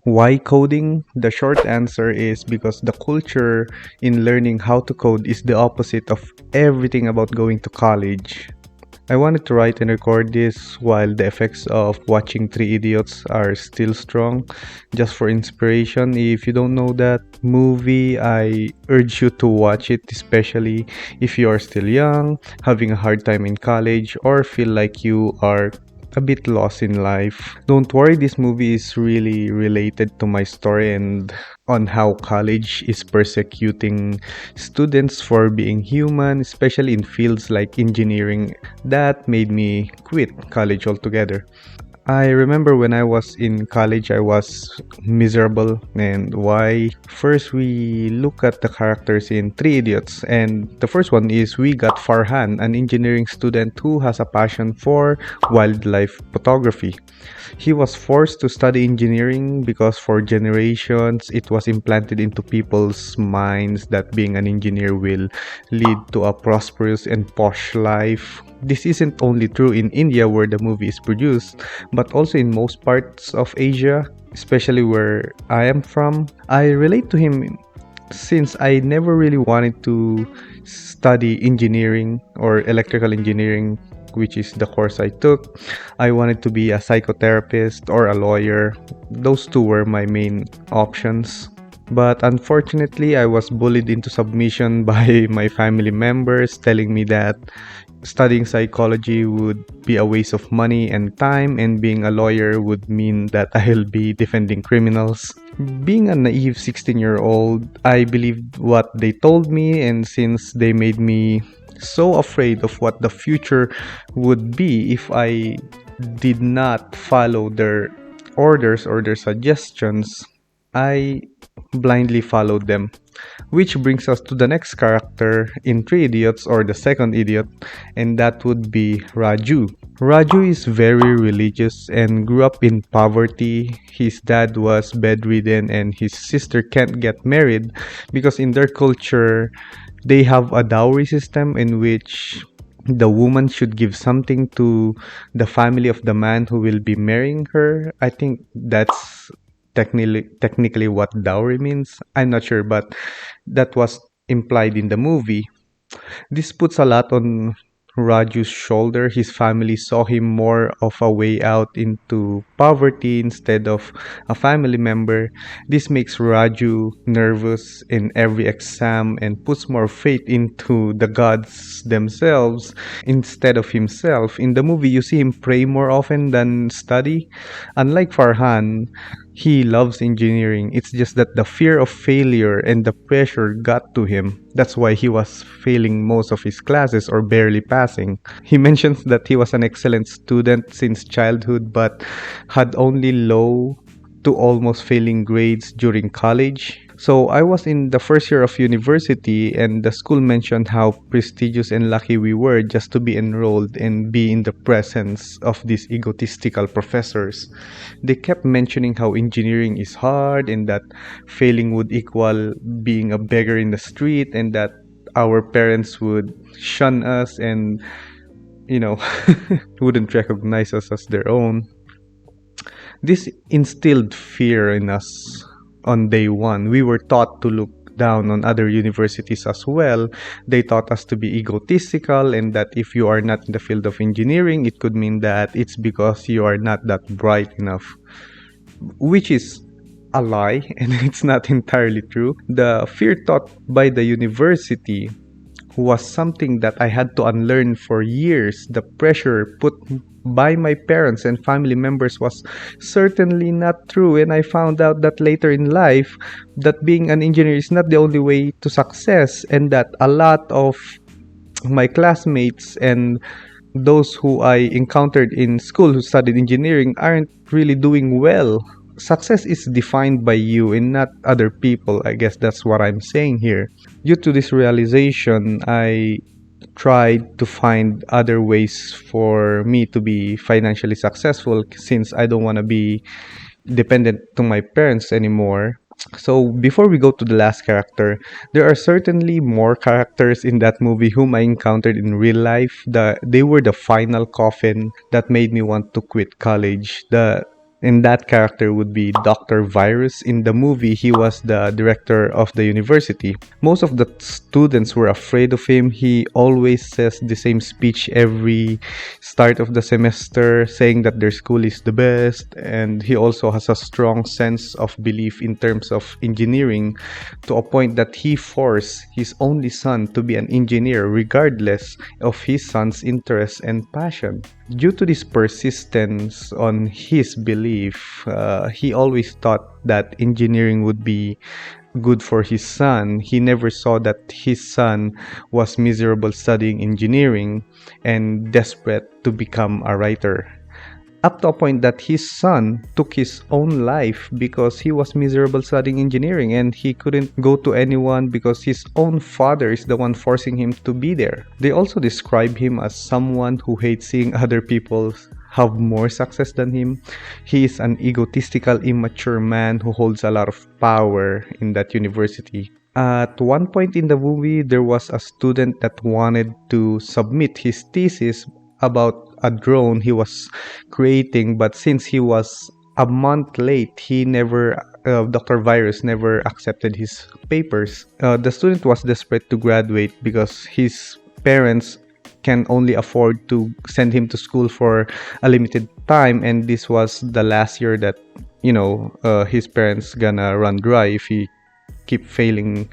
Why coding? The short answer is because the culture in learning how to code is the opposite of everything about going to college. I wanted to write and record this while the effects of watching Three Idiots are still strong. Just for inspiration, if you don't know that movie, I urge you to watch it, especially if you are still young, having a hard time in college, or feel like you are a bit lost in life. Don't worry, this movie is really related to my story and on how college is persecuting students for being human, especially in fields like engineering. That made me quit college altogether. I remember when I was in college, I was miserable. And why? First, we look at the characters in Three Idiots. And the first one is we got Farhan, an engineering student who has a passion for wildlife photography. He was forced to study engineering because for generations it was implanted into people's minds that being an engineer will lead to a prosperous and posh life. This isn't only true in India where the movie is produced, but also in most parts of Asia, especially where I am from. I relate to him since I never really wanted to study engineering or electrical engineering, which is the course I took. I wanted to be a psychotherapist or a lawyer. Those two were my main options. But unfortunately, I was bullied into submission by my family members, telling me that studying psychology would be a waste of money and time, and being a lawyer would mean that I'll be defending criminals. Being a naive 16-year-old, I believed what they told me, and since they made me so afraid of what the future would be if I did not follow their orders or their suggestions, I blindly followed them. Which brings us to the next character in Three Idiots, or the second idiot, and that would be Raju. Raju is very religious and grew up in poverty. His dad was bedridden and his sister can't get married because in their culture they have a dowry system in which the woman should give something to the family of the man who will be marrying her. I think that's technically what dowry means. I'm not sure, but that was implied in the movie. This puts a lot on Raju's shoulder. His family saw him more of a way out into poverty instead of a family member. This makes Raju nervous in every exam and puts more faith into the gods themselves instead of himself. In the movie, you see him pray more often than study. Unlike Farhan, he loves engineering. It's just that the fear of failure and the pressure got to him. That's why he was failing most of his classes or barely passing. He mentions that he was an excellent student since childhood but had only low to almost failing grades during college. So I was in the first year of university, and the school mentioned how prestigious and lucky we were just to be enrolled and be in the presence of these egotistical professors. They kept mentioning how engineering is hard and that failing would equal being a beggar in the street, and that our parents would shun us and, you know, wouldn't recognize us as their own. This instilled fear in us on day one. We were taught to look down on other universities as well. They taught us to be egotistical and that if you are not in the field of engineering, it could mean that it's because you are not that bright enough, which is a lie and it's not entirely true. The fear taught by the university was something that I had to unlearn for years. The pressure put by my parents and family members was certainly not true, and I found out that later in life that being an engineer is not the only way to success, and that a lot of my classmates and those who I encountered in school who studied engineering aren't really doing well. Success is defined by you and not other people. I guess that's what I'm saying here. Due to this realization, I tried to find other ways for me to be financially successful since I don't want to be dependent to my parents anymore. So before we go to the last character, there are certainly more characters in that movie whom I encountered in real life. They were the final coffin that made me want to quit college. And that character would be Dr. Virus. In the movie, he was the director of the university. Most of the students were afraid of him. He always says the same speech every start of the semester, saying that their school is the best. And he also has a strong sense of belief in terms of engineering, to a point that he forced his only son to be an engineer regardless of his son's interest and passion. Due to this persistence on his belief, he always thought that engineering would be good for his son. He never saw that his son was miserable studying engineering and desperate to become a writer, up to a point that his son took his own life because he was miserable studying engineering and he couldn't go to anyone because his own father is the one forcing him to be there. They also describe him as someone who hates seeing other people have more success than him. He is an egotistical, immature man who holds a lot of power in that university. At one point in the movie, there was a student that wanted to submit his thesis about a drone he was creating, but since he was a month late, Dr. Virus never accepted his papers. The student was desperate to graduate because his parents can only afford to send him to school for a limited time, and this was the last year that his parents gonna run dry if he keep failing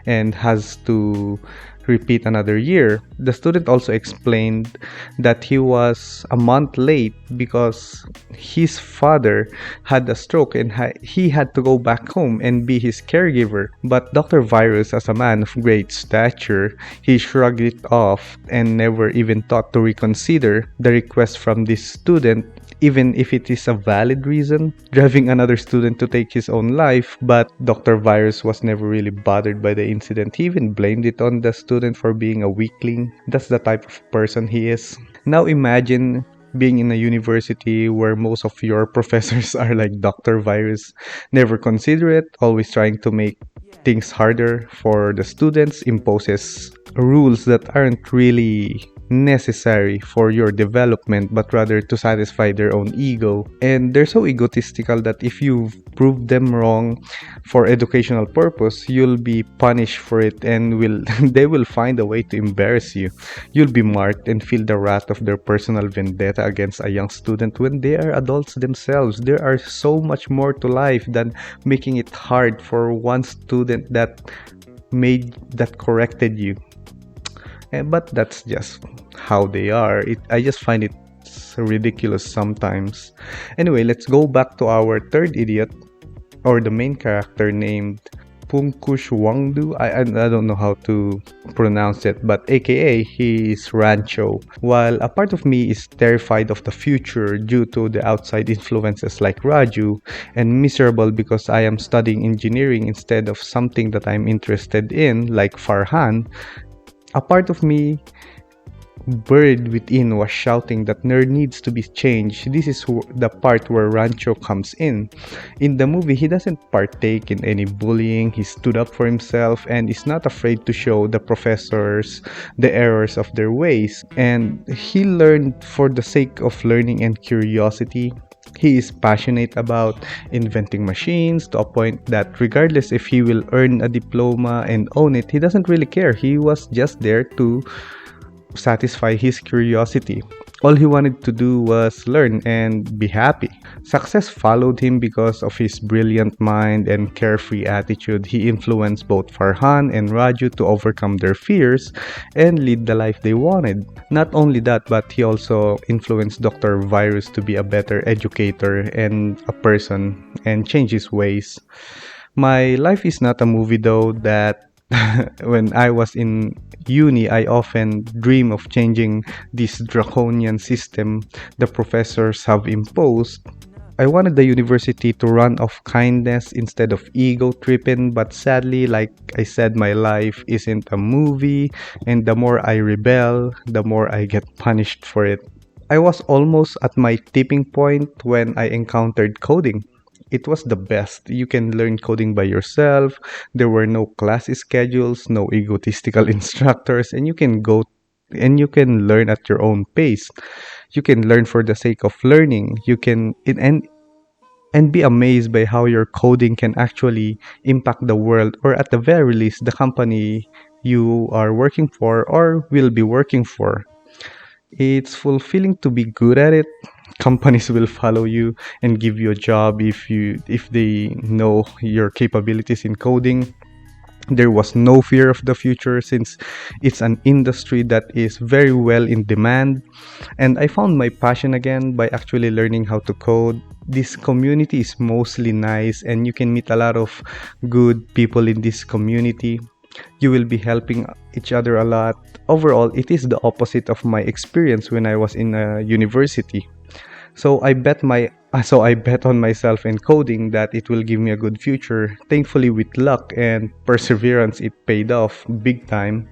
and has to repeat another year. The student also explained that he was a month late because his father had a stroke and he had to go back home and be his caregiver. But Dr. Virus, as a man of great stature, he shrugged it off and never even thought to reconsider the request from this student, even if it is a valid reason, driving another student to take his own life. But Dr. Virus was never really bothered by the incident. He even blamed it on the student for being a weakling. That's the type of person he is. Now imagine being in a university where most of your professors are like Dr. Virus, never considerate, always trying to make things harder for the students, imposes rules that aren't really necessary for your development but rather to satisfy their own ego. And they're so egotistical that if you prove them wrong for educational purpose, you'll be punished for it and they will find a way to embarrass you. You'll be marked and feel the wrath of their personal vendetta against a young student when they are adults themselves. There are so much more to life than making it hard for one student that corrected you. But that's just how they are. I just find it ridiculous sometimes. Anyway, let's go back to our third idiot, or the main character, named Pungkush Wangdu. I don't know how to pronounce it, but aka he is Rancho. While a part of me is terrified of the future due to the outside influences like Raju, and miserable because I am studying engineering instead of something that I'm interested in like Farhan, a part of me, buried within, was shouting that there needs to be change. This is the part where Rancho comes in. In the movie, he doesn't partake in any bullying. He stood up for himself and is not afraid to show the professors the errors of their ways. And he learned for the sake of learning and curiosity. He is passionate about inventing machines to a point that regardless if he will earn a diploma and own it, he doesn't really care. He was just there to satisfy his curiosity. All he wanted to do was learn and be happy. Success followed him because of his brilliant mind and carefree attitude. He influenced both Farhan and Raju to overcome their fears and lead the life they wanted. Not only that, but he also influenced Dr. Virus to be a better educator and a person and change his ways. My life is not a movie though. That when I was in uni, I often dream of changing this draconian system the professors have imposed. I wanted the university to run off kindness instead of ego tripping, but sadly, like I said, my life isn't a movie, and the more I rebel, the more I get punished for it. I was almost at my tipping point when I encountered coding. It was the best. You can learn coding by yourself. There were no class schedules, no egotistical instructors, and you can learn at your own pace. You can learn for the sake of learning. And and be amazed by how your coding can actually impact the world, or at the very least the company you are working for or will be working for. It's fulfilling to be good at it. Companies will follow you and give you a job if they know your capabilities in coding. There was no fear of the future since it's an industry that is very well in demand. And I found my passion again by actually learning how to code. This community is mostly nice, and you can meet a lot of good people in this community. You will be helping each other a lot. Overall, it is the opposite of my experience when I was in a university. So I bet on myself and coding that it will give me a good future. Thankfully, with luck and perseverance, it paid off big time.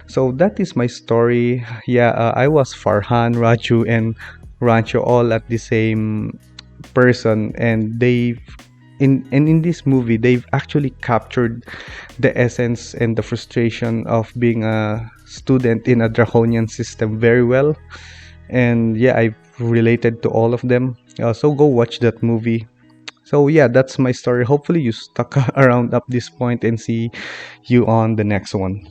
So that is my story. Yeah, I was Farhan, Raju, and Rancho all at the same person, and in this movie they've actually captured the essence and the frustration of being a student in a draconian system very well. And yeah, I related to all of them. So go watch that movie. So yeah, that's my story. Hopefully you stuck around up this point, and see you on the next one.